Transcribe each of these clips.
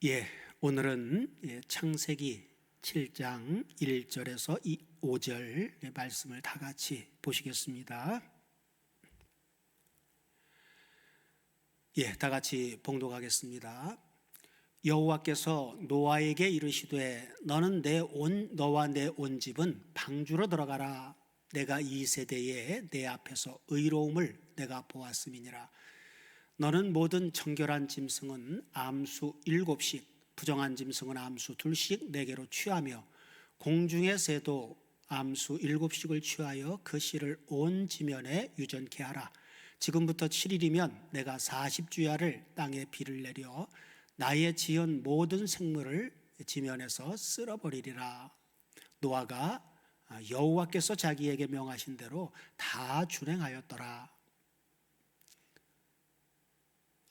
예, 오늘은 창세기 7장 1절에서 5절 말씀을 다 같이 보시겠습니다. 다 같이 봉독하겠습니다. 여호와께서 노아에게 이르시되 너는 너와 내 온 집은 방주로 들어가라. 내가 이 세대에 내 앞에서 의로움을 내가 보았음이니라. 너는 모든 정결한 짐승은 암수 7씩, 부정한 짐승은 암수 2씩 내게로 취하며 공중의 새도 암수 7씩을 취하여 그 씨를 온 지면에 유전케 하라. 지금부터 7일이면 내가 40주야를 땅에 비를 내려 나의 지은 모든 생물을 지면에서 쓸어버리리라. 노아가 여호와께서 자기에게 명하신 대로 다 준행하였더라.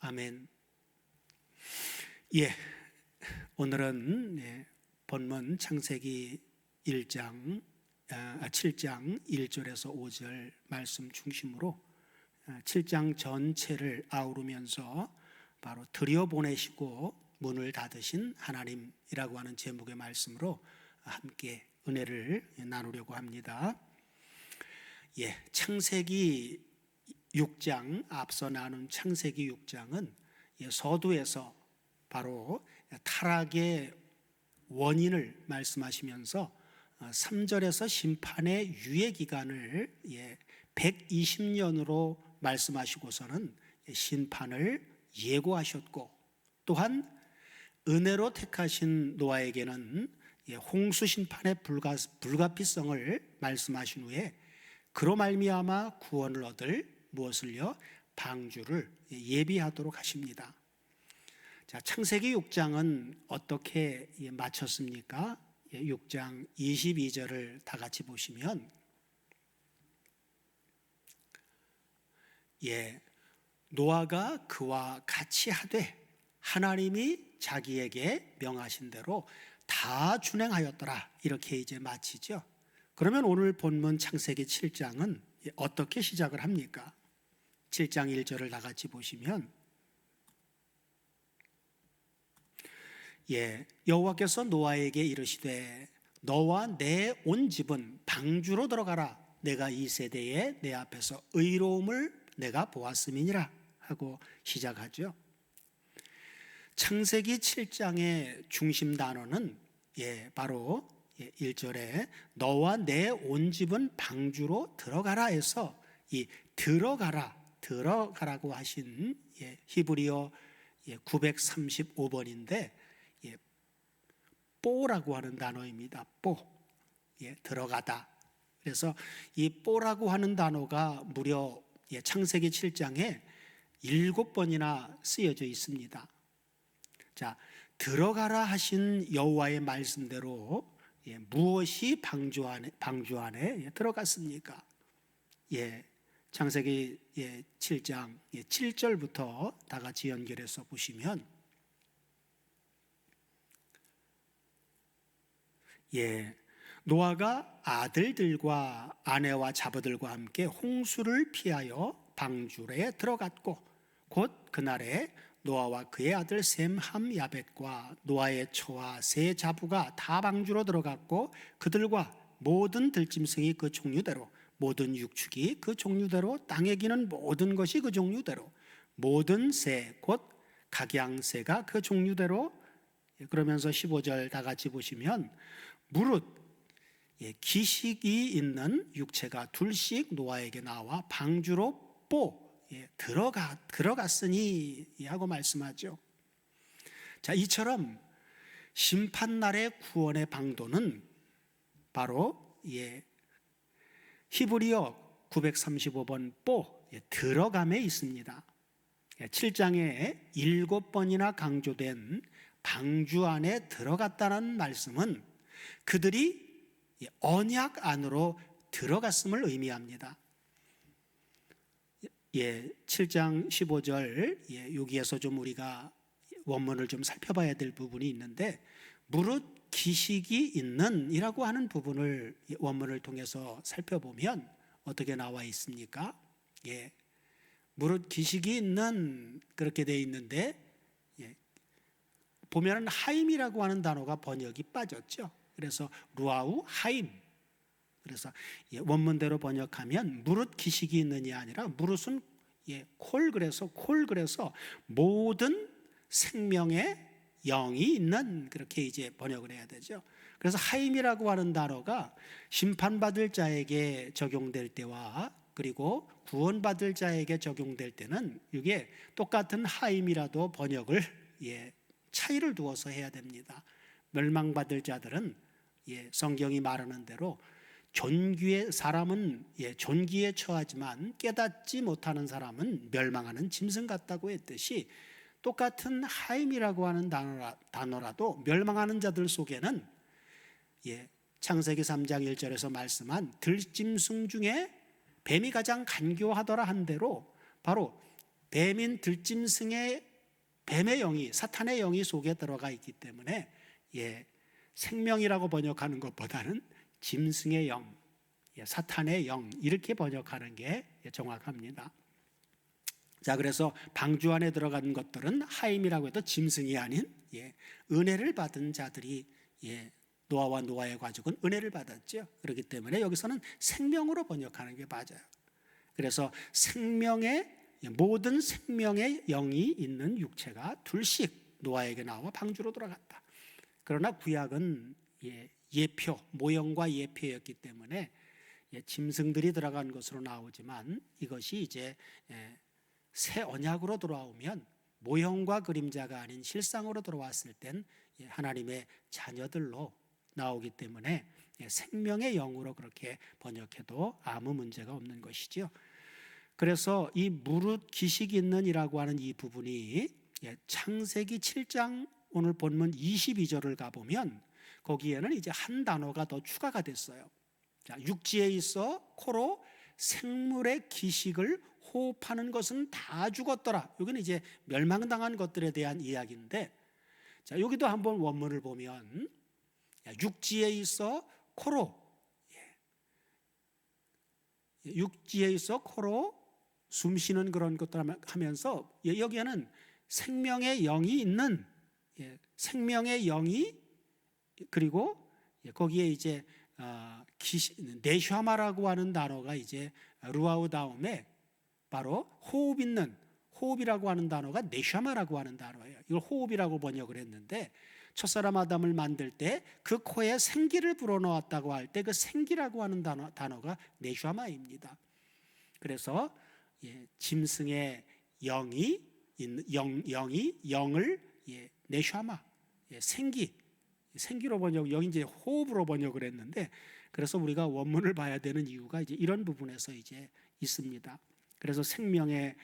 아멘. 오늘은 본문 창세기 7장 1절에서 5절 말씀 중심으로 7장 전체를 아우르면서 바로 들여보내시고 문을 닫으신 하나님이라고 하는 제목의 말씀으로 함께 은혜를 나누려고 합니다. 창세기 6장, 앞서 나눈 창세기 6장은 서두에서 바로 타락의 원인을 말씀하시면서 3절에서 심판의 유예 기간을 120년으로 말씀하시고서는 심판을 예고하셨고, 또한 은혜로 택하신 노아에게는 홍수 심판의 불가피성을 말씀하신 후에 그로 말미암아 구원을 얻을 무엇을요? 방주를 예비하도록 하십니다. 자, 창세기 6장은 어떻게 마쳤습니까? 6장 22절을 다 같이 보시면 노아가 그와 같이 하되 하나님이 자기에게 명하신 대로 다 준행하였더라. 이렇게 이제 마치죠. 그러면 오늘 본문 창세기 7장은 어떻게 시작을 합니까? 7장 1절을 다 같이 보시면 여호와께서 노아에게 이르시되 너와 내 온 집은 방주로 들어가라. 내가 이 세대에 내 앞에서 의로움을 내가 보았음이니라 하고 시작하죠. 창세기 7장의 중심 단어는 바로 1절에 너와 내 온 집은 방주로 들어가라 해서 이 들어가라고 하신 히브리어 935번인데 뽀라고 하는 단어입니다. 뽀, 들어가다. 그래서 이 뽀라고 하는 단어가 무려 창세기 7장에 7번이나 쓰여져 있습니다. 자, 들어가라 하신 여호와의 말씀대로 무엇이 방주 안에 들어갔습니까? 창세기 7장 7절부터 다 같이 연결해서 보시면 노아가 아들들과 아내와 자녀들과 함께 홍수를 피하여 방주에 들어갔고 곧 그날에 노아와 그의 아들 셈, 함, 야벳과 노아의 처와 세 자부가 다 방주로 들어갔고 그들과 모든 들짐승이 그 종류대로 모든 육축이 그 종류대로 땅에 기는 모든 것이 그 종류대로 모든 새 곧 각양새가 그 종류대로. 그러면서 15절 다 같이 보시면 무릇 기식이 있는 육체가 2씩 노아에게 나와 방주로 들어갔으니 하고 말씀하죠. 자, 이처럼 심판날의 구원의 방도는 바로 히브리어 935번 들어감에 있습니다. 7장에 7번이나 강조된 방주 안에 들어갔다는 말씀은 그들이 언약 안으로 들어갔음을 의미합니다. 7장 15절 여기에서 좀 우리가 원문을 좀 살펴봐야 될 부분이 있는데 무릇 기식이 있는 이라고 하는 부분을 원문을 통해서 살펴보면 어떻게 나와 있습니까? 무릇 기식이 있는 그렇게 되어 있는데 보면은 하임이라고 하는 단어가 번역이 빠졌죠. 그래서 루아우 하임. 그래서 원문대로 번역하면 무릇 기식이 있느냐 아니라 무릇은 콜 그래서 모든 생명의 영이 있는, 그렇게 이제 번역을 해야 되죠. 그래서 하임이라고 하는 단어가 심판받을 자에게 적용될 때와 그리고 구원받을 자에게 적용될 때는 이게 똑같은 하임이라도 번역을 차이를 두어서 해야 됩니다. 멸망받을 자들은 성경이 말하는 대로 존귀의 사람은 존귀에 처하지만 깨닫지 못하는 사람은 멸망하는 짐승 같다고 했듯이, 똑같은 하임이라고 하는 단어라도 멸망하는 자들 속에는 창세기 3장 1절에서 말씀한 들짐승 중에 뱀이 가장 간교하더라 한 대로 바로 뱀인 들짐승의 뱀의 영이, 사탄의 영이 속에 들어가 있기 때문에 생명이라고 번역하는 것보다는 짐승의 영, 사탄의 영, 이렇게 번역하는 게 정확합니다. 자, 그래서 방주 안에 들어간 것들은 하임이라고 해도 짐승이 아닌 은혜를 받은 자들이, 노아와 노아의 가족은 은혜를 받았죠. 그렇기 때문에 여기서는 생명으로 번역하는 게 맞아요. 그래서 모든 생명의 영이 있는 육체가 둘씩 노아에게 나와 방주로 들어갔다. 그러나 구약은 예표, 모형과 예표였기 때문에 짐승들이 들어간 것으로 나오지만, 이것이 이제 새 언약으로 돌아오면 모형과 그림자가 아닌 실상으로 들어왔을 땐 하나님의 자녀들로 나오기 때문에 생명의 영으로 그렇게 번역해도 아무 문제가 없는 것이죠. 그래서 이 무릇 기식이 있는이라고 하는 이 부분이 창세기 7장 오늘 본문 22절을 가보면 거기에는 이제 한 단어가 더 추가가 됐어요. 자, 육지에 있어 코로 생물의 기식을 호흡하는 것은 다 죽었더라. 여기는 이제 멸망당한 것들에 대한 이야기인데, 자, 여기도 한번 원문을 보면 육지에 있어 코로 숨 쉬는 그런 것들 하면서 여기에는 생명의 영이 있는, 생명의 영이, 그리고 거기에 이제 네샤마라고 하는 단어가 이제 루아우 다음에 바로 호흡이라고 하는 단어가 네샤마라고 하는 단어예요. 이걸 호흡이라고 번역을 했는데, 첫사람 아담을 만들 때 그 코에 생기를 불어넣었다고 할 때 그 생기라고 하는 단어가 네샤마입니다. 그래서 짐승의 영을 네샤마, 생기로 여기 이제 호흡으로 번역을 했는데, 그래서 우리가 원문을 봐야 되는 이유가 이제 이런 부분에서 이제 있습니다. 그래서 생명의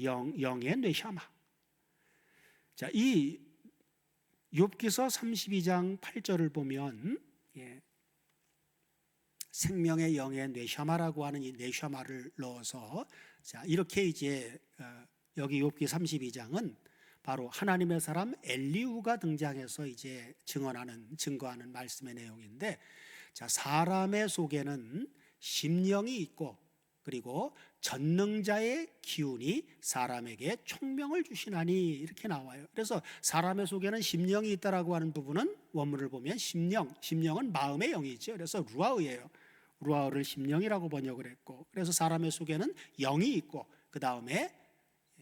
영의 네샤마. 자, 이 욥기서 32장 8절을 보면 생명의 영의 네샤마라고 하는 이 네샤마를 넣어서, 자, 이렇게 이제 여기 욥기 32장은 바로 하나님의 사람 엘리후가 등장해서 이제 증거하는 말씀의 내용인데, 자, 사람의 속에는 심령이 있고 그리고 전능자의 기운이 사람에게 총명을 주시나니, 이렇게 나와요. 그래서 사람의 속에는 심령이 있다라고 하는 부분은 원문을 보면 심령은 마음의 영이죠. 그래서 루아우예요. 루아우를 심령이라고 번역을 했고, 그래서 사람의 속에는 영이 있고 그 다음에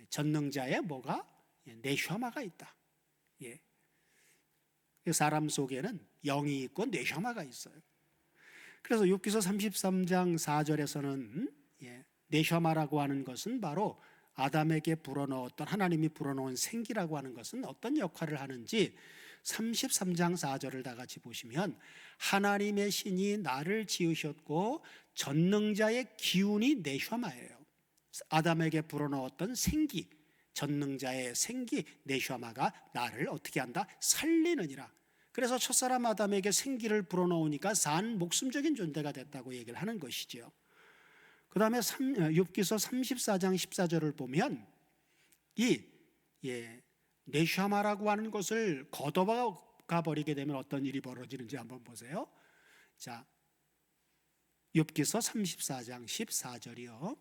전능자의 뭐가 네샤마가 있다. 사람 속에는 영이 있고 네샤마가 있어요. 그래서 욥기서 33장 4절에서는 네샤마라고 하는 것은 바로 아담에게 불어넣었던, 하나님이 불어넣은 생기라고 하는 것은 어떤 역할을 하는지 33장 4절을 다 같이 보시면, 하나님의 신이 나를 지으셨고 전능자의 기운이 네샤마예요. 아담에게 불어넣었던 생기, 전능자의 생기 네샤마가 나를 어떻게 한다? 살리느니라. 그래서 첫사람 아담에게 생기를 불어넣으니까 산 목숨적인 존재가 됐다고 얘기를 하는 것이죠. 그 다음에 욥기서 34장 14절을 보면 이 네샤마라고 하는 것을 걷어가 버리게 되면 어떤 일이 벌어지는지 한번 보세요. 자, 욥기서 34장 14절이요.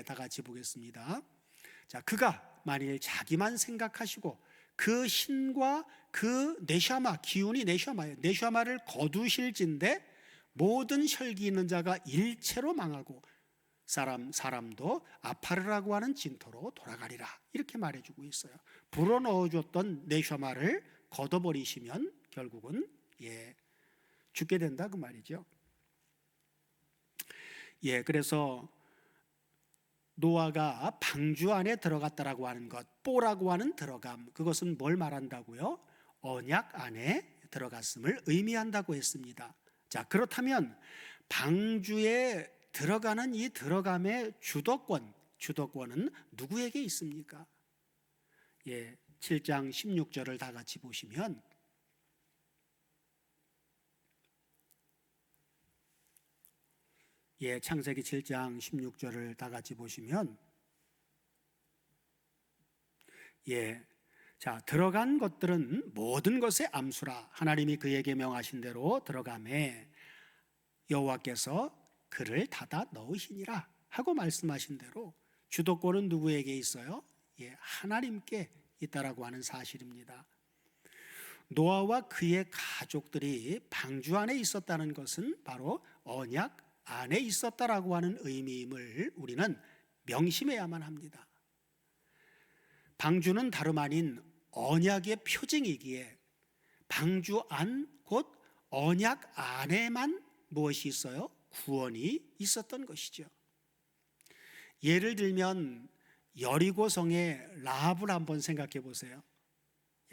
다 같이 보겠습니다. 자, 그가 만일 자기만 생각하시고 그 신과 그 네샤마, 기운이 네샤마예요. 네샤마를 거두실진데 모든 혈기 있는 자가 일체로 망하고 사람도 아파르라고 하는 진토로 돌아가리라. 이렇게 말해주고 있어요. 불어넣어줬던 네샤마를 걷어버리시면 결국은 죽게 된다 그 말이죠. 그래서 노아가 방주 안에 들어갔다라고 하는 것, 뽀라고 하는 들어감, 그것은 뭘 말한다고요? 언약 안에 들어갔음을 의미한다고 했습니다. 자, 그렇다면 방주에 들어가는 이 들어감의 주도권은 누구에게 있습니까? 7장 16절을 다 같이 보시면 창세기 7장 16절을 다 같이 보시면 자, 들어간 것들은 모든 것의 암수라. 하나님이 그에게 명하신 대로 들어가매 여호와께서 그를 닫아 넣으시니라 하고 말씀하신 대로 주도권은 누구에게 있어요? 하나님께 있다라고 하는 사실입니다. 노아와 그의 가족들이 방주 안에 있었다는 것은 바로 언약 안에 있었다라고 하는 의미임을 우리는 명심해야만 합니다. 방주는 다름 아닌 언약의 표징이기에 방주 안, 곧 언약 안에만 무엇이 있어요? 구원이 있었던 것이죠. 예를 들면 여리고성의 라합을 한번 생각해 보세요.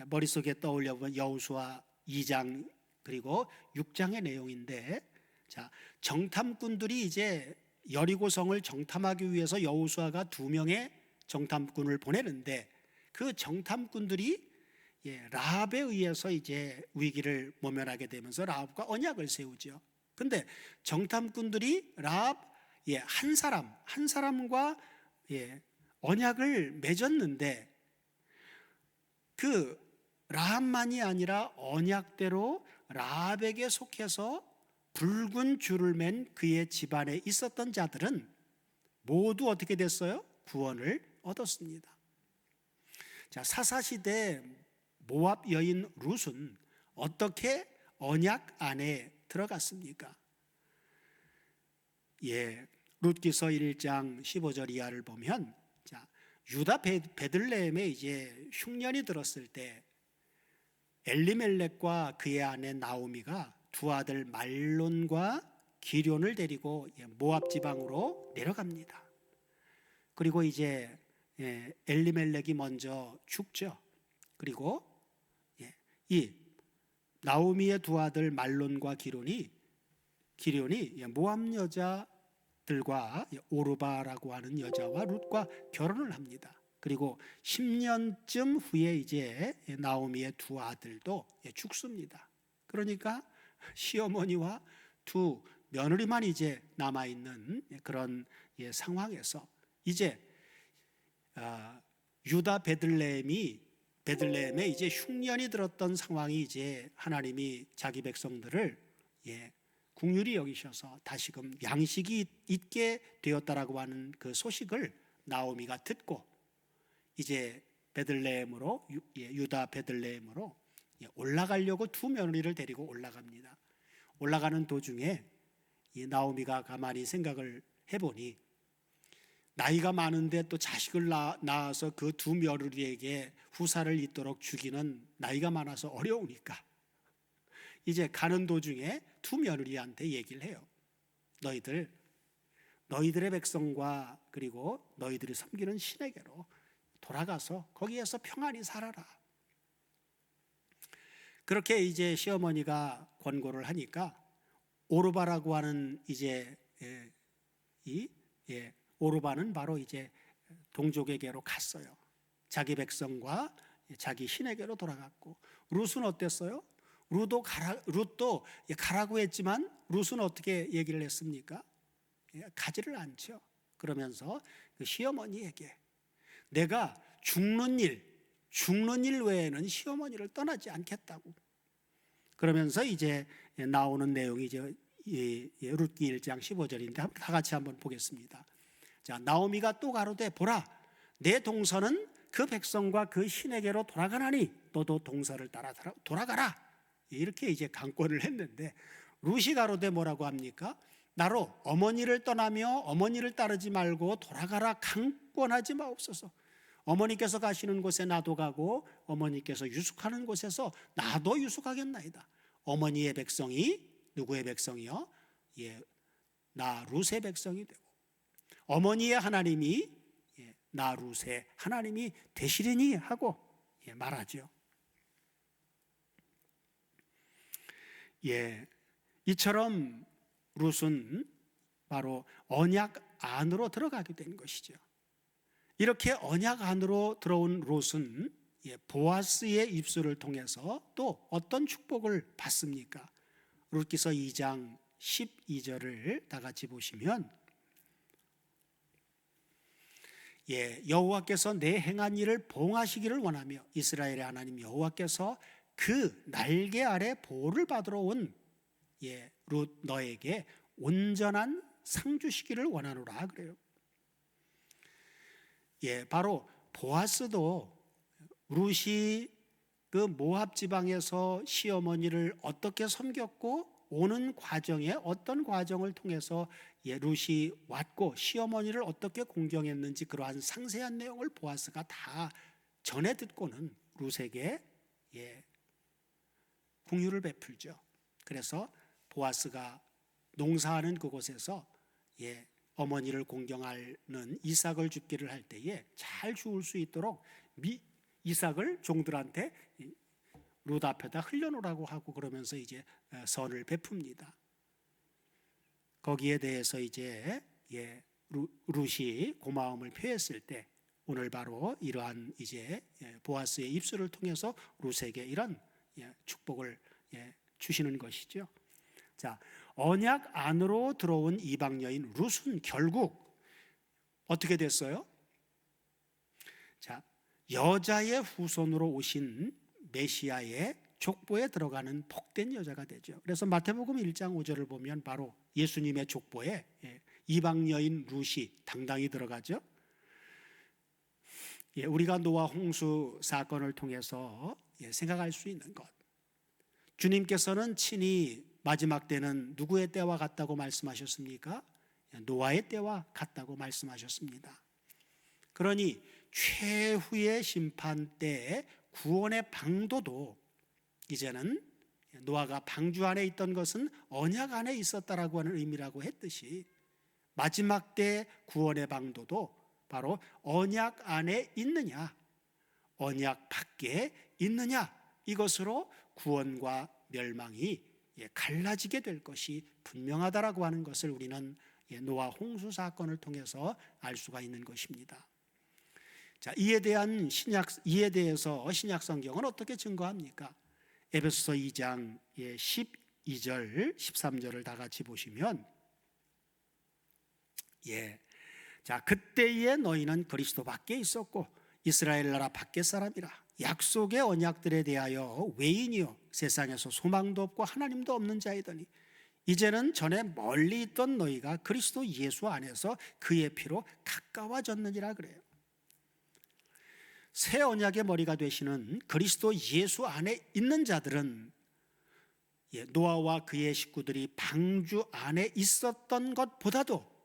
머릿속에 떠올려 보면 여호수아 2장 그리고 6장의 내용인데, 자, 정탐꾼들이 이제 여리고성을 정탐하기 위해서 여호수아가 2명의 정탐꾼을 보내는데 그 정탐꾼들이 라합에 의해서 이제 위기를 모면하게 되면서 라합과 언약을 세우죠. 근데 정탐꾼들이 라합 한 사람과 언약을 맺었는데 그 라합만이 아니라 언약대로 라합에게 속해서 붉은 줄을 맨 그의 집안에 있었던 자들은 모두 어떻게 됐어요? 구원을 얻었습니다. 자, 사사시대 모압 여인 룻은 어떻게 언약 안에 들어갔습니까? 룻기서 1장 15절 이하를 보면, 자, 유다 베들레헴에 이제 흉년이 들었을 때 엘리멜렉과 그의 아내 나오미가 두 아들 말론과 기럨을 데리고 모압 지방으로 내려갑니다. 그리고 이제 엘리멜렉이 먼저 죽죠. 그리고 이 나오미의 두 아들 말론과 기럨이 모압 여자들과 오르바라고 하는 여자와 룻과 결혼을 합니다. 그리고 10년쯤 후에 이제 나오미의 두 아들도 죽습니다. 그러니까 시어머니와 두 며느리만 이제 남아 있는 그런 상황에서 이제 유다 베들레헴에 이제 흉년이 들었던 상황이 이제 하나님이 자기 백성들을 긍휼히 여기셔서 다시금 양식이 있게 되었다라고 하는 그 소식을 나오미가 듣고 이제 베들레헴으로 유다 베들레헴으로 올라가려고 두 며느리를 데리고 올라갑니다. 올라가는 도중에 이 나오미가 가만히 생각을 해보니 나이가 많은데 또 자식을 낳아서 그 두 며느리에게 후사를 잇도록 주기는 나이가 많아서 어려우니까 이제 가는 도중에 두 며느리한테 얘기를 해요. 너희들의 백성과 그리고 너희들이 섬기는 신에게로 돌아가서 거기에서 평안히 살아라. 그렇게 이제 시어머니가 권고를 하니까 오르바라고 하는 이제 오르바는 바로 이제 동족에게로 갔어요. 자기 백성과 자기 신에게로 돌아갔고, 룻은 어땠어요? 룻도 가라고 했지만 룻은 어떻게 얘기를 했습니까? 가지를 않죠. 그러면서 그 시어머니에게 내가 죽는 일 외에는 시어머니를 떠나지 않겠다고. 그러면서 이제 나오는 내용이 이제 룻기 1장 15절인데 다 같이 한번 보겠습니다. 자, 나오미가 또 가로되 보라, 내 동서는 그 백성과 그 신에게로 돌아가나니 너도 동서를 따라 돌아가라. 이렇게 이제 강권을 했는데 룻이 가로되 뭐라고 합니까? 나로 어머니를 떠나며 어머니를 따르지 말고 돌아가라 강권하지 마옵소서. 어머니께서 가시는 곳에 나도 가고 어머니께서 유숙하는 곳에서 나도 유숙하겠나이다. 어머니의 백성이 누구의 백성이요? 나 룻의 백성이 되고 어머니의 하나님이 나 룻의 하나님이 되시리니 하고 말하죠. 이처럼 룻은 바로 언약 안으로 들어가게 된 것이죠. 이렇게 언약 안으로 들어온 롯은 보아스의 입술을 통해서 또 어떤 축복을 받습니까? 룻기서 2장 12절을 다 같이 보시면 여호와께서 내 행한 일을 보응하시기를 원하며 이스라엘의 하나님 여호와께서 그 날개 아래 보호를 받으러 온 룻 너에게 온전한 상 주시기를 원하노라 그래요. 바로 보아스도 룻이 그 모압 지방에서 시어머니를 어떻게 섬겼고 오는 과정에 어떤 과정을 통해서 룻이 왔고 시어머니를 어떻게 공경했는지 그러한 상세한 내용을 보아스가 다 전해 듣고는 룻에게 긍휼을 베풀죠. 그래서 보아스가 농사하는 그곳에서 어머니를 공경하는 이삭을 줍기를 할 때에 잘 주울 수 있도록 이삭을 종들한테 룻 앞에다 흘려놓으라고 하고 그러면서 이제 선을 베풉니다. 거기에 대해서 이제 룻이 고마움을 표했을 때 오늘 바로 이러한 이제 보아스의 입술을 통해서 룻에게 이런 축복을 주시는 것이죠. 자, 언약 안으로 들어온 이방 여인 룻은 결국 어떻게 됐어요? 자, 여자의 후손으로 오신 메시아의 족보에 들어가는 복된 여자가 되죠. 그래서 마태복음 1장 5절을 보면 바로 예수님의 족보에 이방 여인 룻이 당당히 들어가죠. 우리가 노아 홍수 사건을 통해서 생각할 수 있는 것, 주님께서는 친히 마지막 때는 누구의 때와 같다고 말씀하셨습니까? 노아의 때와 같다고 말씀하셨습니다. 그러니 최후의 심판 때 구원의 방도도 이제는 노아가 방주 안에 있던 것은 언약 안에 있었다라고 하는 의미라고 했듯이 마지막 때 구원의 방도도 바로 언약 안에 있느냐 언약 밖에 있느냐 이것으로 구원과 멸망이 갈라지게 될 것이 분명하다라고 하는 것을 우리는 노아 홍수 사건을 통해서 알 수가 있는 것입니다. 자, 이에 대해서 신약 성경은 어떻게 증거합니까? 에베소서 2장 12절 13절을 다 같이 보시면 자, 그때에 너희는 그리스도 밖에 있었고 이스라엘 나라 밖의 사람이라 약속의 언약들에 대하여 외인이요 세상에서 소망도 없고 하나님도 없는 자이더니 이제는 전에 멀리 있던 너희가 그리스도 예수 안에서 그의 피로 가까워졌느니라 그래요. 새 언약의 머리가 되시는 그리스도 예수 안에 있는 자들은 노아와 그의 식구들이 방주 안에 있었던 것보다도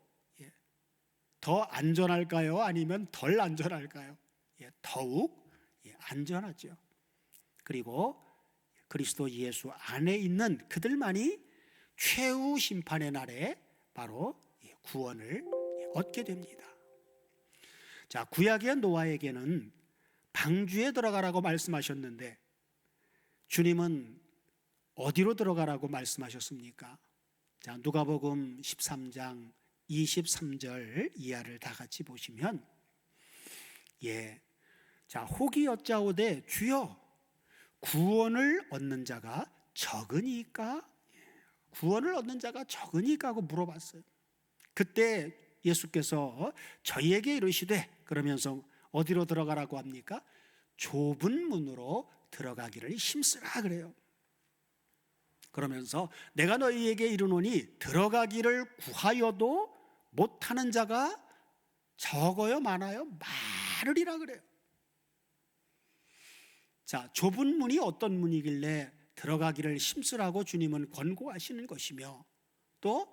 더 안전할까요? 아니면 덜 안전할까요? 더욱 안전하죠. 그리고 그리스도 예수 안에 있는 그들만이 최후 심판의 날에 바로 구원을 얻게 됩니다. 자, 구약의 노아에게는 방주에 들어가라고 말씀하셨는데 주님은 어디로 들어가라고 말씀하셨습니까? 자, 누가복음 13장 23절 이하를 다 같이 보시면 자, 혹이 여짜오되 주여 구원을 얻는 자가 적으니까 구원을 얻는 자가 적으니까 하고 물어봤어요. 그때 예수께서 저희에게 이르시되 그러면서 어디로 들어가라고 합니까? 좁은 문으로 들어가기를 힘쓰라 그래요. 그러면서 내가 너희에게 이르노니 들어가기를 구하여도 못하는 자가 적어요 많아요? 많으리라 그래요. 자, 좁은 문이 어떤 문이길래 들어가기를 힘쓰라고 주님은 권고하시는 것이며, 또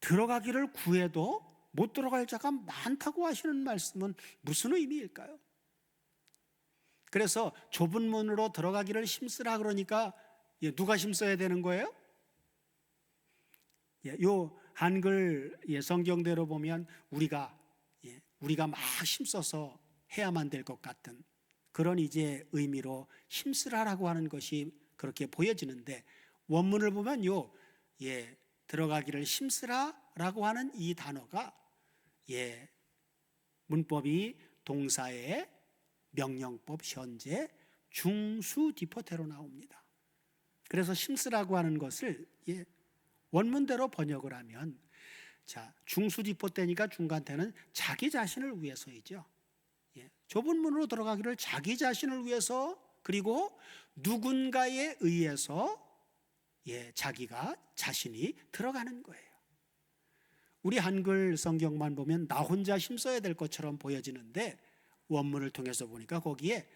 들어가기를 구해도 못 들어갈 자가 많다고 하시는 말씀은 무슨 의미일까요? 그래서 좁은 문으로 들어가기를 힘쓰라 그러니까 누가 힘써야 되는 거예요? 요 한글 성경대로 보면 우리가 막 힘써서 해야만 될 것 같은 그런 이제 의미로 힘쓰라라고 하는 것이 그렇게 보여지는데, 원문을 보면 들어가기를 힘쓰라라고 하는 이 단어가 문법이 동사의 명령법 현재 중수 디포태로 나옵니다. 그래서 힘쓰라고 하는 것을 원문대로 번역을 하면, 자, 중수 디포태니까 중간태는 자기 자신을 위해서이죠. 좁은 문으로 들어가기를 자기 자신을 위해서, 그리고 누군가에 의해서 자기가 자신이 들어가는 거예요. 우리 한글 성경만 보면 나 혼자 힘써야 될 것처럼 보여지는데, 원문을 통해서 보니까 거기에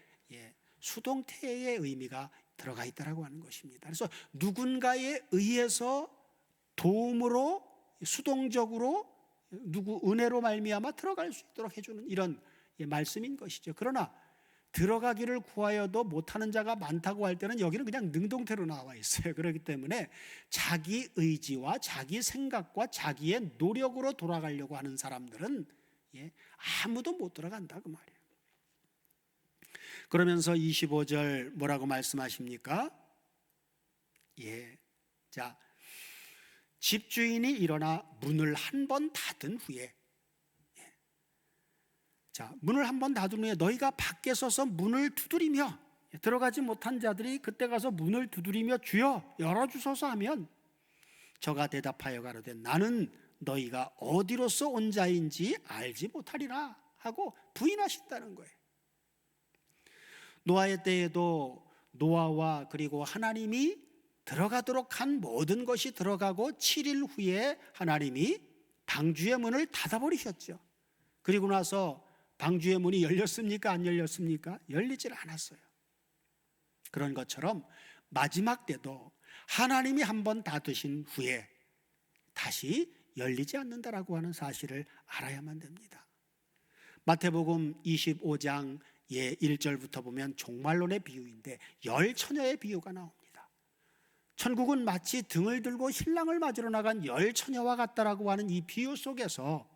수동태의 의미가 들어가 있다라고 하는 것입니다. 그래서 누군가에 의해서 도움으로 수동적으로 은혜로 말미암아 들어갈 수 있도록 해주는 이런 말씀인 것이죠. 그러나 들어가기를 구하여도 못하는 자가 많다고 할 때는 여기는 그냥 능동태로 나와 있어요. 그렇기 때문에 자기 의지와 자기 생각과 자기의 노력으로 돌아가려고 하는 사람들은 아무도 못 들어간다 그 말이에요. 그러면서 25절 뭐라고 말씀하십니까? 자, 집주인이 일어나 문을 한 번 닫은 후에, 자, 문을 한 번 닫은 후에 너희가 밖에 서서 문을 두드리며, 들어가지 못한 자들이 그때 가서 문을 두드리며 주여 열어주소서 하면 저가 대답하여 가로되 나는 너희가 어디로서 온 자인지 알지 못하리라 하고 부인하신다는 거예요. 노아의 때에도 노아와 그리고 하나님이 들어가도록 한 모든 것이 들어가고 7일 후에 하나님이 방주의 문을 닫아버리셨죠. 그리고 나서 방주의 문이 열렸습니까? 안 열렸습니까? 열리질 않았어요. 그런 것처럼 마지막 때도 하나님이 한번 닫으신 후에 다시 열리지 않는다라고 하는 사실을 알아야만 됩니다. 마태복음 25장 1절부터 보면 종말론의 비유인데 열 처녀의 비유가 나옵니다. 천국은 마치 등을 들고 신랑을 맞으러 나간 열 처녀와 같다라고 하는 이 비유 속에서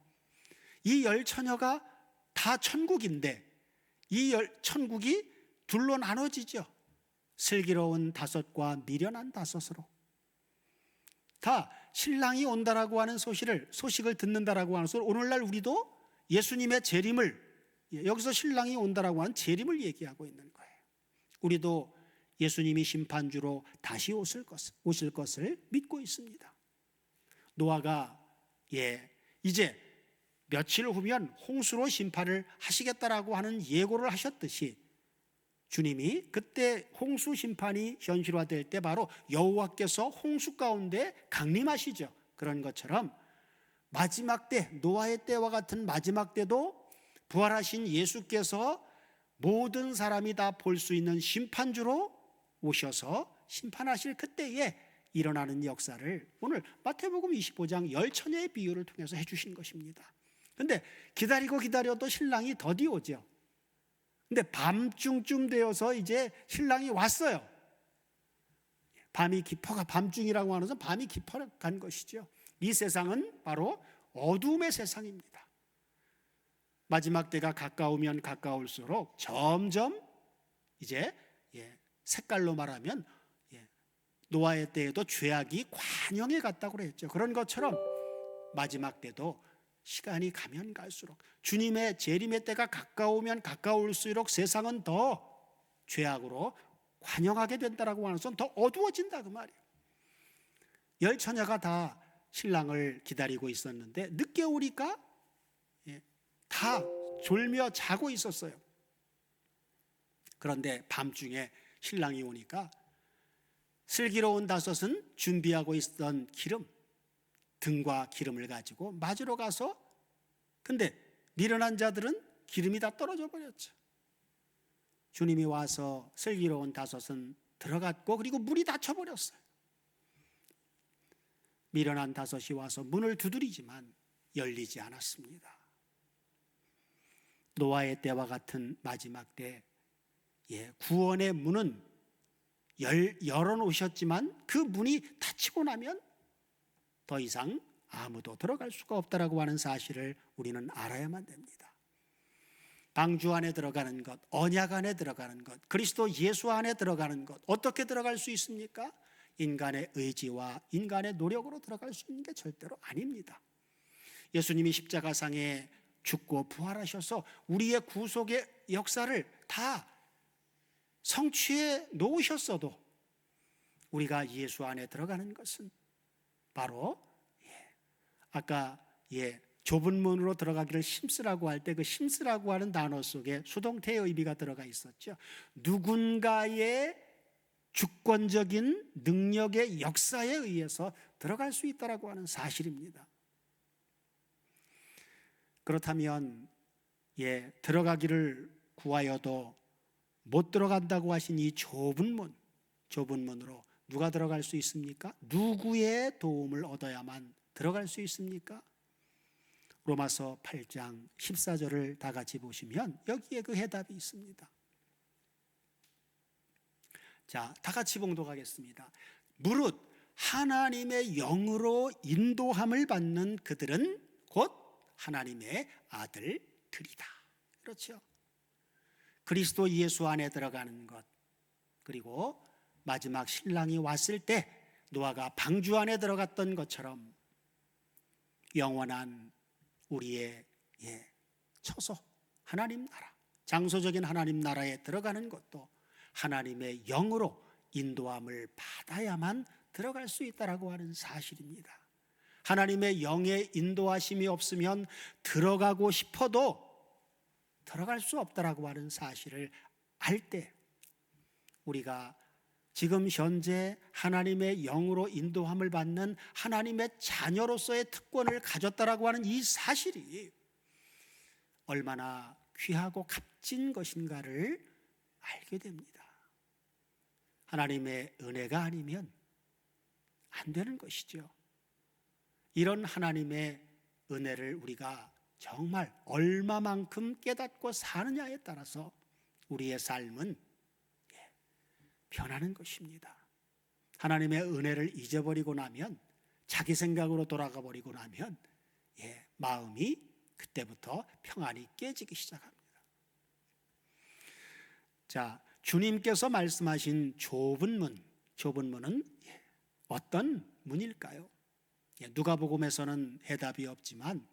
이 열 처녀가 다 천국인데 이 천국이 둘로 나눠지죠. 슬기로운 다섯과 미련한 다섯으로. 다 신랑이 온다라고 하는 소식을 듣는다라고 하는 것을, 오늘날 우리도 예수님의 재림을, 여기서 신랑이 온다라고 하는 재림을 얘기하고 있는 거예요. 우리도 예수님이 심판주로 다시 오실 것을 믿고 있습니다. 노아가 이제 며칠 후면 홍수로 심판을 하시겠다라고 하는 예고를 하셨듯이 주님이 그때 홍수 심판이 현실화될 때 바로 여호와께서 홍수 가운데 강림하시죠. 그런 것처럼 마지막 때, 노아의 때와 같은 마지막 때도 부활하신 예수께서 모든 사람이 다 볼 수 있는 심판주로 오셔서 심판하실 그때에 일어나는 역사를 오늘 마태복음 25장 열 처녀의 비유를 통해서 해주신 것입니다. 그런데 기다려도 신랑이 더디 오죠. 근데 밤중쯤 되어서 이제 신랑이 왔어요. 밤중이라고 하는 것은 밤이 깊어간 것이죠. 이 세상은 바로 어두움의 세상입니다. 마지막 때가 가까우면 가까울수록 점점 이제 색깔로 말하면 노아의 때에도 죄악이 관영에 갔다고 그랬죠. 그런 것처럼 마지막 때도 시간이 가면 갈수록, 주님의 재림의 때가 가까우면 가까울수록 세상은 더 죄악으로 관영하게 된다라고 하는 것은 더 어두워진다 그 말이에요. 열 처녀가 다 신랑을 기다리고 있었는데 늦게 오니까 다 졸며 자고 있었어요. 그런데 밤중에 신랑이 오니까 슬기로운 다섯은 준비하고 있던 등과 기름을 가지고 맞으러 가서, 근데 미련한 자들은 기름이 다 떨어져 버렸죠. 주님이 와서 슬기로운 다섯은 들어갔고 그리고 문이 닫혀버렸어요. 미련한 다섯이 와서 문을 두드리지만 열리지 않았습니다. 노아의 때와 같은 마지막 때 구원의 문은 열어놓으셨지만 그 문이 닫히고 나면 더 이상 아무도 들어갈 수가 없다라고 하는 사실을 우리는 알아야만 됩니다. 방주 안에 들어가는 것, 언약 안에 들어가는 것, 그리스도 예수 안에 들어가는 것, 어떻게 들어갈 수 있습니까? 인간의 의지와 인간의 노력으로 들어갈 수 있는 게 절대로 아닙니다. 예수님이 십자가상에 죽고 부활하셔서 우리의 구속의 역사를 다 성취해 놓으셨어도 우리가 예수 안에 들어가는 것은 바로 아까 좁은 문으로 들어가기를 힘쓰라고 할 때 그 힘쓰라고 하는 단어 속에 수동태의 의미가 들어가 있었죠. 누군가의 주권적인 능력의 역사에 의해서 들어갈 수 있다라고 하는 사실입니다. 그렇다면 들어가기를 구하여도 못 들어간다고 하신 이 좁은 문으로 누가 들어갈 수 있습니까? 누구의 도움을 얻어야만 들어갈 수 있습니까? 로마서 8장 14절을 다 같이 보시면 여기에 그 해답이 있습니다. 자, 다 같이 봉독하겠습니다. 무릇 하나님의 영으로 인도함을 받는 그들은 곧 하나님의 아들들이다. 그렇죠? 그리스도 예수 안에 들어가는 것, 그리고 마지막 신랑이 왔을 때 노아가 방주 안에 들어갔던 것처럼 영원한 우리의 처소 하나님 나라, 장소적인 하나님 나라에 들어가는 것도 하나님의 영으로 인도함을 받아야만 들어갈 수 있다라고 하는 사실입니다. 하나님의 영의 인도하심이 없으면 들어가고 싶어도 들어갈 수 없다라고 하는 사실을 알 때 우리가 지금 현재 하나님의 영으로 인도함을 받는 하나님의 자녀로서의 특권을 가졌다라고 하는 이 사실이 얼마나 귀하고 값진 것인가를 알게 됩니다. 하나님의 은혜가 아니면 안 되는 것이죠. 이런 하나님의 은혜를 우리가 정말 얼마만큼 깨닫고 사느냐에 따라서 우리의 삶은 변하는 것입니다. 하나님의 은혜를 잊어버리고 나면, 자기 생각으로 돌아가 버리고 나면 마음이 그때부터 평안이 깨지기 시작합니다. 자, 주님께서 말씀하신 좁은 문은 어떤 문일까요? 누가복음에서는 해답이 없지만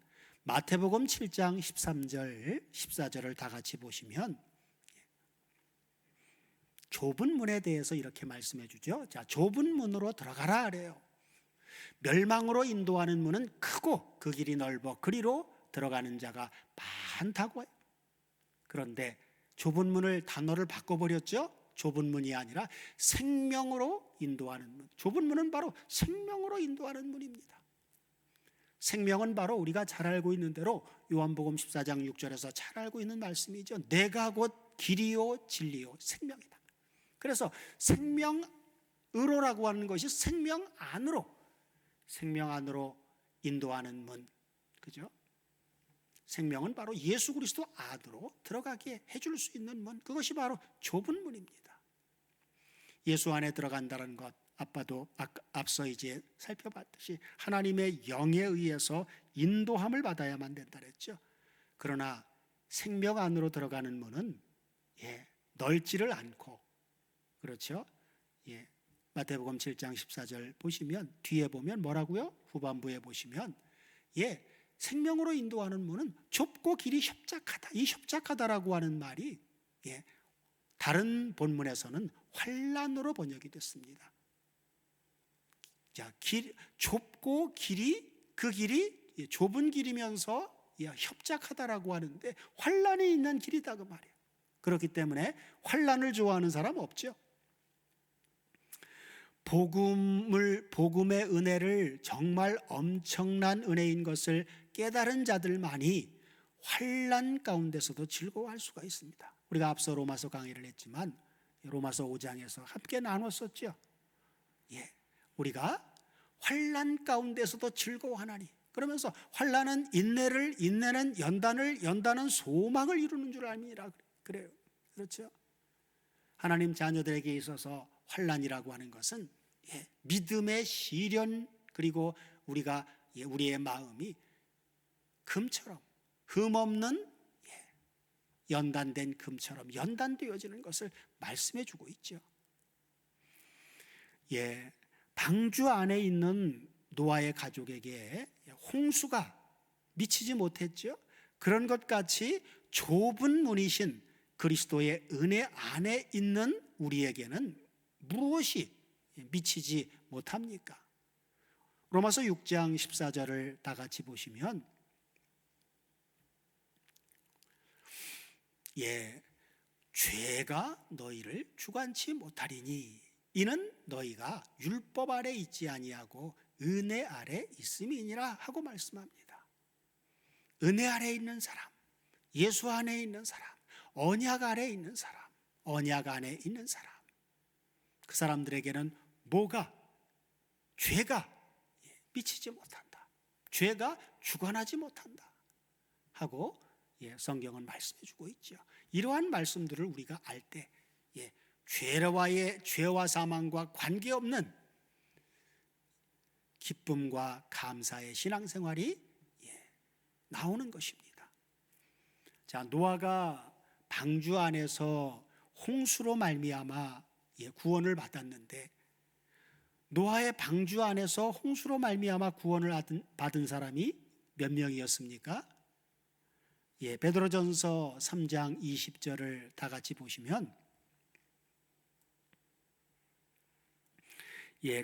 마태복음 7장 13절, 14절을 다 같이 보시면 좁은 문에 대해서 이렇게 말씀해 주죠. 자, 좁은 문으로 들어가라 그래요. 멸망으로 인도하는 문은 크고 그 길이 넓어 그리로 들어가는 자가 많다고 해요. 그런데 좁은 문을 단어를 바꿔버렸죠. 좁은 문이 아니라 생명으로 인도하는 문. 좁은 문은 바로 생명으로 인도하는 문입니다. 생명은 바로 우리가 잘 알고 있는 대로 요한복음 14장 6절에서 잘 알고 있는 말씀이죠. 내가 곧 길이요 진리요 생명이다. 그래서 생명으로라고 하는 것이 생명 안으로 인도하는 문, 그죠? 생명은 바로 예수 그리스도 안으로 들어가게 해줄 수 있는 문, 그것이 바로 좁은 문입니다. 예수 안에 들어간다는 것, 아빠도 앞서 이제 살펴봤듯이 하나님의 영에 의해서 인도함을 받아야만 된다 그랬죠. 그러나 생명 안으로 들어가는 문은 넓지를 않고, 그렇죠? 마태복음 7장 14절 보시면 뒤에 보면 뭐라고요? 후반부에 보시면 생명으로 인도하는 문은 좁고 길이 협착하다. 이 협착하다라고 하는 말이 다른 본문에서는 환난으로 번역이 됐습니다. 자, 좁고 그 길이 좁은 길이면서 협착하다라고 하는데 환난이 있는 길이다 그 말이에요. 그렇기 때문에 환난을 좋아하는 사람 없죠. 복음의 은혜를 정말 엄청난 은혜인 것을 깨달은 자들만이 환난 가운데서도 즐거워할 수가 있습니다. 우리가 앞서 로마서 강의를 했지만 로마서 5장에서 함께 나눴었죠. 예, 우리가 환난 가운데서도 즐거워하나니, 그러면서 환난은 인내를, 인내는 연단을, 연단은 소망을 이루는 줄 압니다. 그래요. 그렇죠? 하나님 자녀들에게 있어서 환난이라고 하는 것은 믿음의 시련, 그리고 우리가 우리의 마음이 금처럼, 흠없는 연단된 금처럼 연단되어지는 것을 말씀해 주고 있죠. 방주 안에 있는 노아의 가족에게 홍수가 미치지 못했죠. 그런 것 같이 좁은 문이신 그리스도의 은혜 안에 있는 우리에게는 무엇이 미치지 못합니까? 로마서 6장 14절을 다 같이 보시면 죄가 너희를 주관치 못하리니 이는 너희가 율법 아래 있지 아니하고 은혜 아래 있음이니라 하고 말씀합니다. 은혜 아래 있는 사람, 예수 안에 있는 사람, 언약 아래 있는 사람, 언약 안에 있는 사람, 그 사람들에게는 죄가 미치지 못한다, 죄가 주관하지 못한다 하고 성경은 말씀해 주고 있죠. 이러한 말씀들을 우리가 알 때 죄와 사망과 관계없는 기쁨과 감사의 신앙생활이 나오는 것입니다. 자, 노아가 방주 안에서 홍수로 말미암아 구원을 받았는데, 노아의 방주 안에서 홍수로 말미암아 구원을 받은 사람이 몇 명이었습니까? 베드로전서 3장 20절을 다 같이 보시면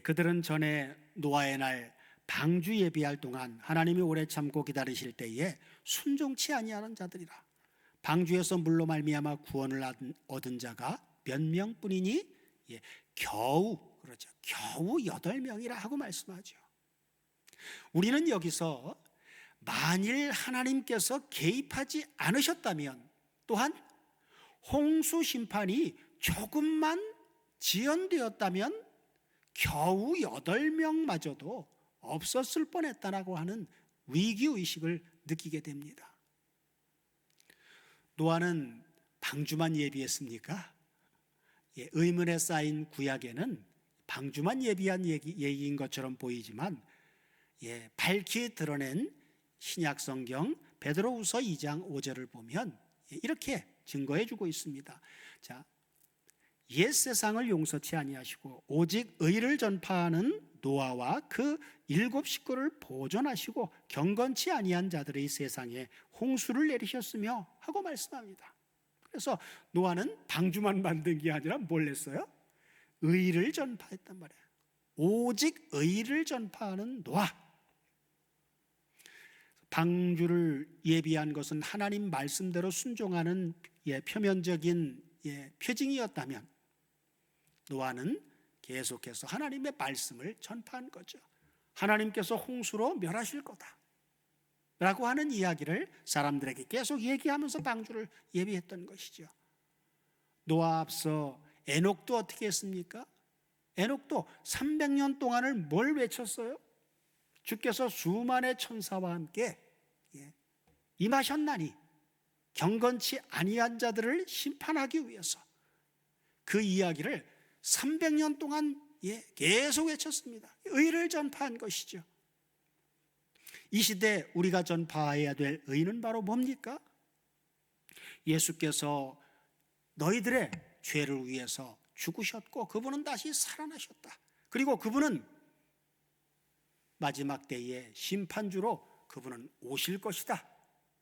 그들은 전에 노아의 날 방주 예비할 동안 하나님이 오래 참고 기다리실 때에 순종치 아니하는 자들이라. 방주에서 물로 말미암아 구원을 얻은 자가 몇 명뿐이니 겨우 8명이라 하고 말씀하죠. 우리는 여기서 만일 하나님께서 개입하지 않으셨다면, 또한 홍수 심판이 조금만 지연되었다면 겨우 8명마저도 없었을 뻔했다라고 하는 위기의식을 느끼게 됩니다. 노아는 방주만 예비했습니까? 의문에 쌓인 구약에는 방주만 예비한 얘기인 것처럼 보이지만 밝히 드러낸 신약성경 베드로후서 2장 5절을 보면 이렇게 증거해 주고 있습니다. 자, 옛 세상을 용서치 아니하시고 오직 의를 전파하는 노아와 그 7 식구를 보존하시고 경건치 아니한 자들의 세상에 홍수를 내리셨으며 하고 말씀합니다. 그래서 노아는 방주만 만든 게 아니라 뭘 했어요? 의를 전파했단 말이에요. 오직 의를 전파하는 노아. 방주를 예비한 것은 하나님 말씀대로 순종하는 표면적인 표징이었다면, 노아는 계속해서 하나님의 말씀을 전파한 거죠. 하나님께서 홍수로 멸하실 거다 라고 하는 이야기를 사람들에게 계속 얘기하면서 방주를 예비했던 것이죠. 노아 앞서 에녹도 어떻게 했습니까? 에녹도 300년 동안을 뭘 외쳤어요? 주께서 수만의 천사와 함께 임하셨나니 경건치 아니한 자들을 심판하기 위해서, 그 이야기를 300년 동안 계속 외쳤습니다. 의를 전파한 것이죠. 이 시대 우리가 전파해야 될 의는 바로 뭡니까? 예수께서 너희들의 죄를 위해서 죽으셨고 그분은 다시 살아나셨다. 그리고 그분은 마지막 때에 심판주로 그분은 오실 것이다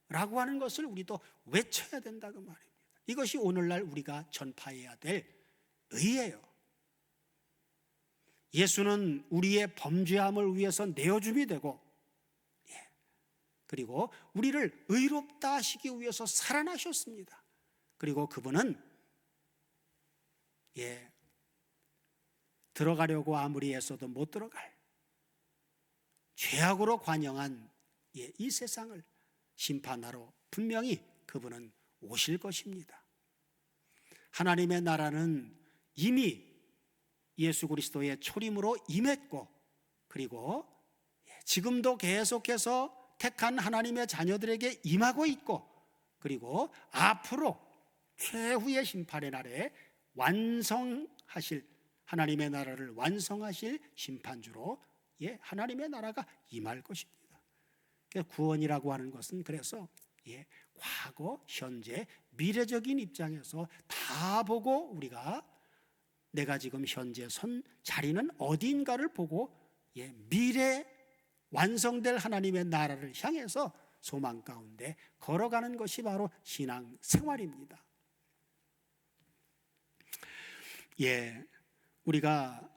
라고 하는 것을 우리도 외쳐야 된다고 말입니다. 이것이 오늘날 우리가 전파해야 될 의예요. 예수는 우리의 범죄함을 위해서 내어줌이 되고, 그리고 우리를 의롭다 하시기 위해서 살아나셨습니다. 그리고 그분은 들어가려고 아무리 애써도 못 들어갈 죄악으로 관영한 이 세상을 심판하러 분명히 그분은 오실 것입니다. 하나님의 나라는 이미 예수 그리스도의 초림으로 임했고, 그리고 지금도 계속해서 택한 하나님의 자녀들에게 임하고 있고, 그리고 앞으로 최후의 심판의 날에 완성하실, 하나님의 나라를 완성하실 심판주로 하나님의 나라가 임할 것입니다. 구원이라고 하는 것은 그래서 과거, 현재, 미래적인 입장에서 다 보고 우리가 내가 지금 현재 선 자리는 어디인가를 보고 미래 완성될 하나님의 나라를 향해서 소망 가운데 걸어가는 것이 바로 신앙 생활입니다. 우리가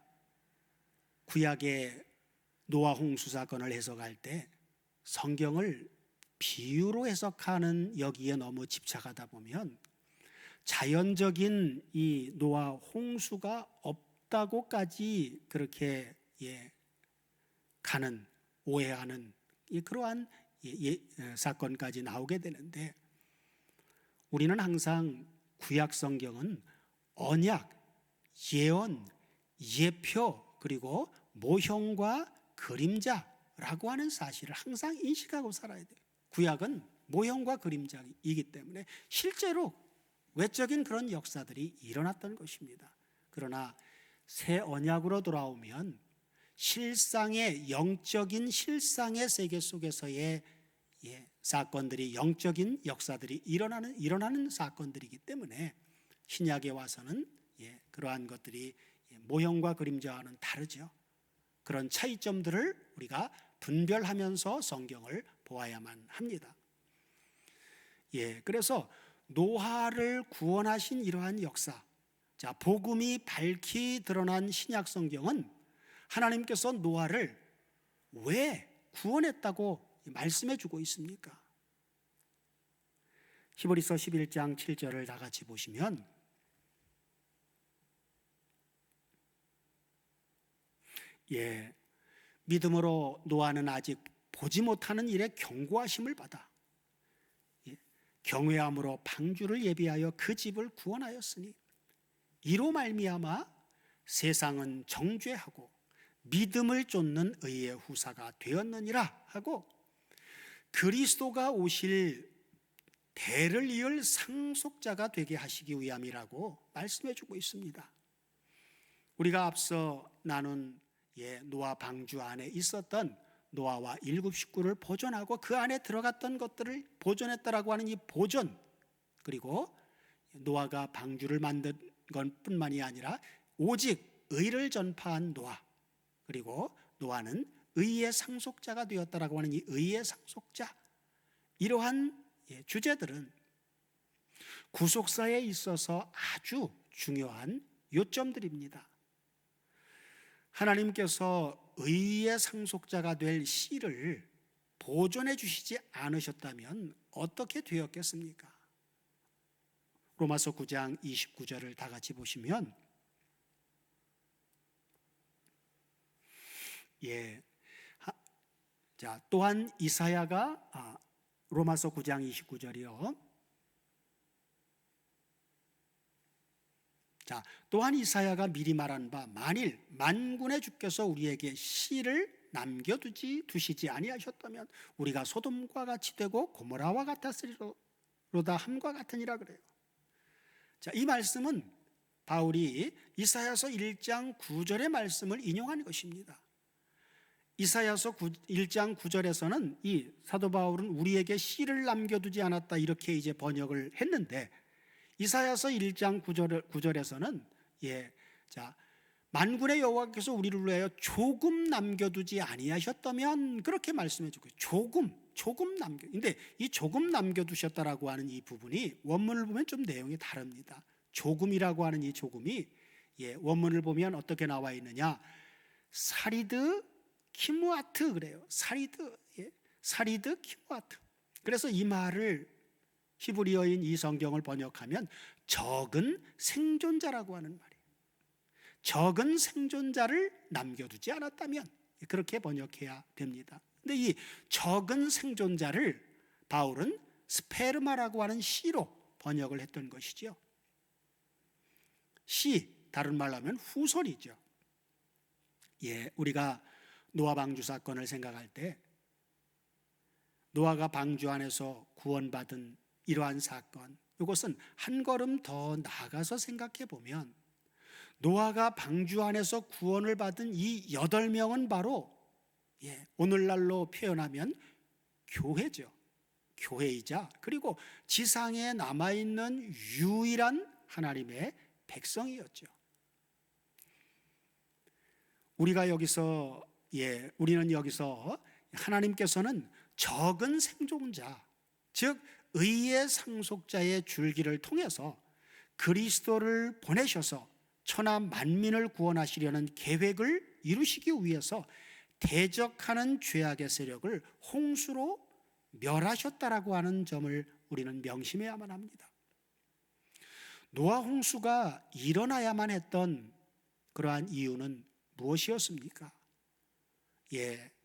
구약의 노아 홍수 사건을 해석할 때 성경을 비유로 해석하는 여기에 너무 집착하다 보면 자연적인 이 노아 홍수가 없다고까지 그렇게 가는, 오해하는 그러한 사건까지 나오게 되는데, 우리는 항상 구약 성경은 언약, 예언, 예표, 그리고 모형과 그림자라고 하는 사실을 항상 인식하고 살아야 돼요. 구약은 모형과 그림자이기 때문에 실제로 외적인 그런 역사들이 일어났던 것입니다. 그러나 새 언약으로 돌아오면 실상의, 영적인 실상의 세계 속에서의 사건들이, 영적인 역사들이 일어나는 사건들이기 때문에 신약에 와서는 그러한 것들이 모형과 그림자와는 다르죠. 그런 차이점들을 우리가 분별하면서 성경을 보아야만 합니다. 그래서 노아를 구원하신 이러한 역사, 복음이 밝히 드러난 신약 성경은 하나님께서 노아를 왜 구원했다고 말씀해 주고 있습니까? 히브리서 11장 7절을 다 같이 보시면 믿음으로 노아는 아직 보지 못하는 일에 경고하심을 받아 경외함으로 방주를 예비하여 그 집을 구원하였으니 이로 말미암아 세상은 정죄하고 믿음을 쫓는 의의 후사가 되었느니라 하고, 그리스도가 오실 대를 이을 상속자가 되게 하시기 위함이라고 말씀해 주고 있습니다. 우리가 앞서 나눈 노아 방주 안에 있었던 노아와 일곱 식구를 보존하고 그 안에 들어갔던 것들을 보존했다라고 하는 이 보존, 그리고 노아가 방주를 만든 것뿐만이 아니라 오직 의를 전파한 노아, 그리고 노아는 의의 상속자가 되었다라고 하는 이 의의 상속자, 이러한 주제들은 구속사에 있어서 아주 중요한 요점들입니다. 하나님께서 의의 상속자가 될 씨를 보존해 주시지 않으셨다면 어떻게 되었겠습니까? 로마서 9장 29절을 다 같이 보시면 또한 이사야가 로마서 9장 29절이요. 또한 이사야가 미리 말한 바 만일 만군의 주께서 우리에게 씨를 두시지 아니하셨다면 우리가 소돔과 같이 되고 고모라와 같았으리로다 함과 같으니라 그래요. 이 말씀은 바울이 이사야서 1장 9절의 말씀을 인용한 것입니다. 이사야서 1장 9절에서는 이 사도 바울은 우리에게 씨를 남겨두지 않았다 이렇게 이제 번역을 했는데, 이사야서 1장 9절에서는 만군의 여호와께서 우리를 위하여 조금 남겨두지 아니하셨다면 그렇게 말씀해 주고, 조금 남겨. 근데 이 조금 남겨두셨다라고 하는 이 부분이 원문을 보면 좀 내용이 다릅니다. 조금이라고 하는 이 조금이 원문을 보면 어떻게 나와 있느냐, 사리드 키무아트 그래요. 사리드 키무아트. 그래서 이 말을 히브리어인 이 성경을 번역하면 적은 생존자라고 하는 말이에요. 적은 생존자를 남겨두지 않았다면, 그렇게 번역해야 됩니다. 근데 이 적은 생존자를 바울은 스페르마라고 하는 시로 번역을 했던 것이죠. 다른 말로 하면 후손이죠. 우리가 노아 방주 사건을 생각할 때 노아가 방주 안에서 구원받은 이러한 사건, 이것은 한 걸음 더 나아가서 생각해 보면 노아가 방주 안에서 구원을 받은 이 8명은 바로 오늘날로 표현하면 교회죠. 교회이자 그리고 지상에 남아있는 유일한 하나님의 백성이었죠. 우리는 여기서 하나님께서는 적은 생존자, 즉 의의 상속자의 줄기를 통해서 그리스도를 보내셔서 천하 만민을 구원하시려는 계획을 이루시기 위해서 대적하는 죄악의 세력을 홍수로 멸하셨다라고 하는 점을 우리는 명심해야만 합니다. 노아 홍수가 일어나야만 했던 그러한 이유는 무엇이었습니까?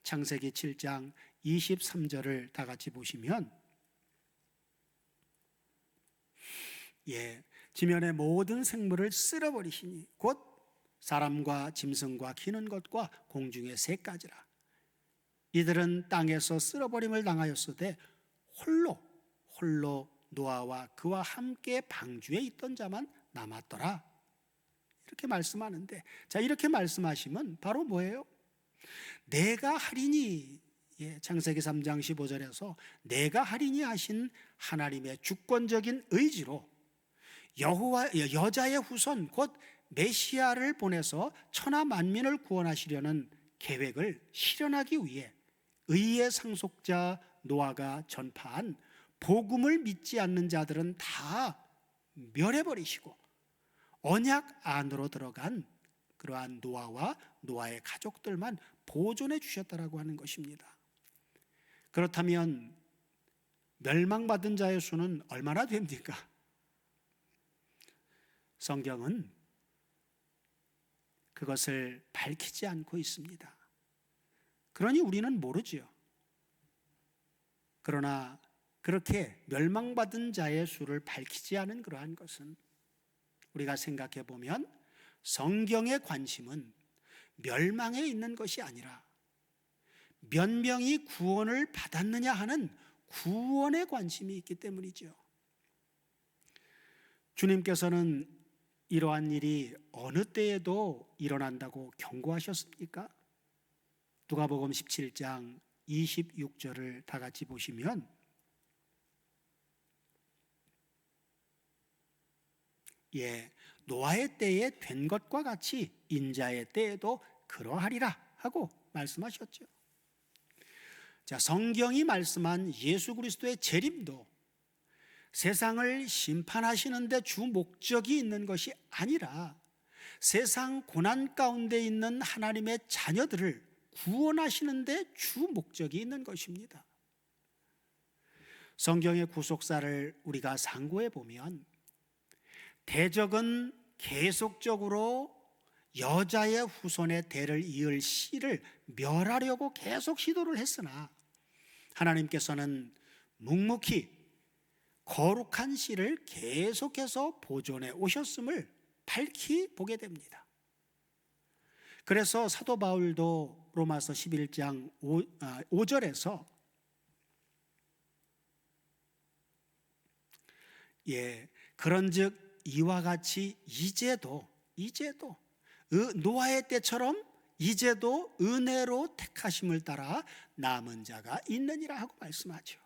창세기 7장 23절을 다 같이 보시면 지면의 모든 생물을 쓸어버리시니 곧 사람과 짐승과 기는 것과 공중의 새까지라. 이들은 땅에서 쓸어버림을 당하였으되 홀로 노아와 그와 함께 방주에 있던 자만 남았더라. 이렇게 말씀하는데, 이렇게 말씀하시면 바로 뭐예요? 내가 하리니, 창세기 3장 15절에서 내가 하리니 하신 하나님의 주권적인 의지로 여자의 후손 곧 메시아를 보내서 천하 만민을 구원하시려는 계획을 실현하기 위해 의의 상속자 노아가 전파한 복음을 믿지 않는 자들은 다 멸해버리시고 언약 안으로 들어간 그러한 노아와 노아의 가족들만 보존해 주셨다라고 하는 것입니다. 그렇다면 멸망받은 자의 수는 얼마나 됩니까? 성경은 그것을 밝히지 않고 있습니다. 그러니 우리는 모르지요. 그러나 그렇게 멸망받은 자의 수를 밝히지 않은 그러한 것은 우리가 생각해 보면 성경의 관심은 멸망에 있는 것이 아니라 몇 명이 구원을 받았느냐 하는 구원에 관심이 있기 때문이죠. 주님께서는 이러한 일이 어느 때에도 일어난다고 경고하셨습니까? 누가복음 17장 26절을 다 같이 보시면 노아의 때에 된 것과 같이 인자의 때에도 그러하리라 하고 말씀하셨죠. 성경이 말씀한 예수 그리스도의 재림도 세상을 심판하시는데 주 목적이 있는 것이 아니라 세상 고난 가운데 있는 하나님의 자녀들을 구원하시는데 주 목적이 있는 것입니다. 성경의 구속사를 우리가 상고해 보면 대적은 계속적으로 여자의 후손의 대를 이을 씨를 멸하려고 계속 시도를 했으나 하나님께서는 묵묵히 거룩한 씨를 계속해서 보존해 오셨음을 밝히 보게 됩니다. 그래서 사도 바울도 로마서 11장 5절에서 그런즉 이와 같이 이제도 노아의 때처럼 이제도 은혜로 택하심을 따라 남은 자가 있느니라 하고 말씀하죠.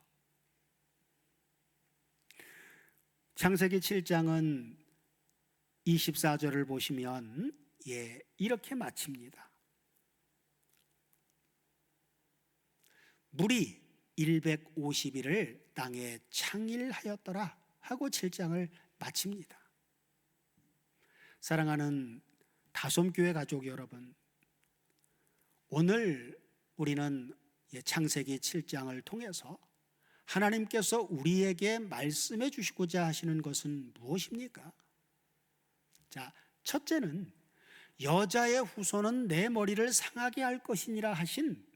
창세기 7장은 24절을 보시면 이렇게 마칩니다. 물이 150일을 땅에 창일하였더라 하고 7장을 마칩니다. 사랑하는 다솜교회 가족 여러분, 오늘 우리는 창세기 7장을 통해서 하나님께서 우리에게 말씀해 주시고자 하시는 것은 무엇입니까? 첫째는 여자의 후손은 내 머리를 상하게 할 것이니라 하신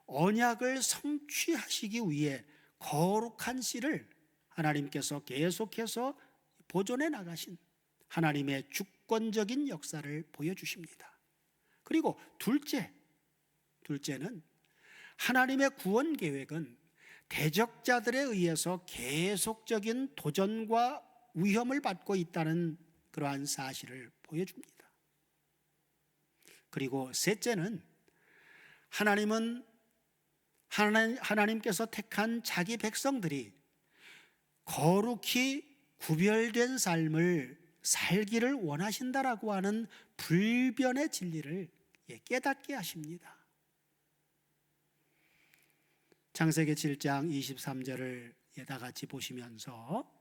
언약을 성취하시기 위해 거룩한 씨를 하나님께서 계속해서 보존해 나가신 하나님의 주권적인 역사를 보여주십니다. 그리고 둘째는 하나님의 구원 계획은 대적자들에 의해서 계속적인 도전과 위험을 받고 있다는 그러한 사실을 보여줍니다. 그리고 셋째는 하나님께서 택한 자기 백성들이 거룩히 구별된 삶을 살기를 원하신다라고 하는 불변의 진리를 깨닫게 하십니다. 창세기 7장 23절을 다 같이 보시면서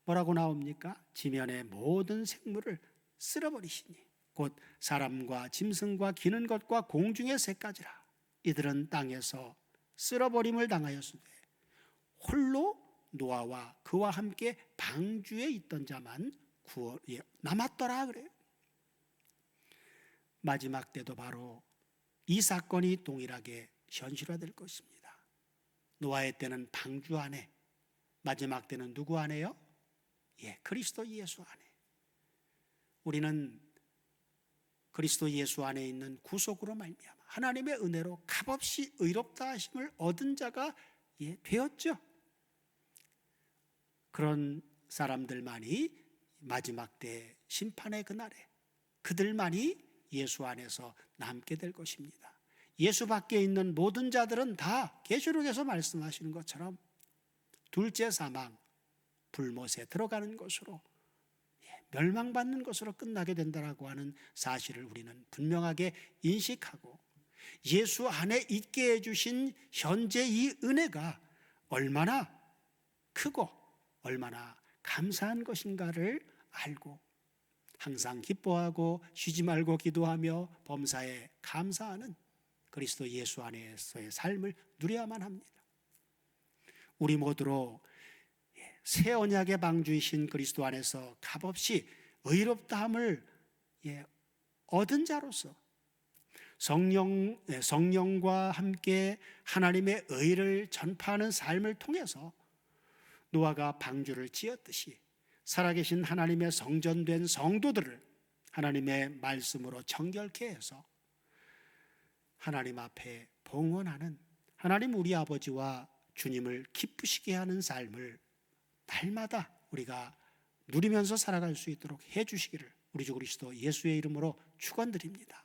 뭐라고 나옵니까? 지면의 모든 생물을 쓸어버리시니 곧 사람과 짐승과 기는 것과 공중의 새까지라. 이들은 땅에서 쓸어버림을 당하였으되 홀로 노아와 그와 함께 방주에 있던 자만 남았더라 그래요. 마지막 때도 바로 이 사건이 동일하게 현실화될 것입니다. 노아의 때는 방주 안에, 마지막 때는 누구 안에요? 그리스도 예수 안에. 우리는 그리스도 예수 안에 있는 구속으로 말미암아 하나님의 은혜로 값없이 의롭다 하심을 얻은 자가 되었죠. 그런 사람들만이 마지막 때 심판의 그날에 그들만이 예수 안에서 남게 될 것입니다. 예수 밖에 있는 모든 자들은 다 계시록에서 말씀하시는 것처럼 둘째 사망, 불못에 들어가는 것으로 멸망받는 것으로 끝나게 된다라고 하는 사실을 우리는 분명하게 인식하고 예수 안에 있게 해주신 현재 이 은혜가 얼마나 크고 얼마나 감사한 것인가를 알고 항상 기뻐하고 쉬지 말고 기도하며 범사에 감사하는 그리스도 예수 안에서의 삶을 누려야만 합니다. 우리 모두로 새 언약의 방주이신 그리스도 안에서 값없이 의롭다함을 얻은 자로서 성령과 함께 하나님의 의를 전파하는 삶을 통해서 노아가 방주를 지었듯이 살아계신 하나님의 성전된 성도들을 하나님의 말씀으로 정결케 해서 하나님 앞에 봉헌하는 하나님 우리 아버지와 주님을 기쁘시게 하는 삶을 날마다 우리가 누리면서 살아갈 수 있도록 해주시기를 우리 주 그리스도 예수의 이름으로 축원드립니다.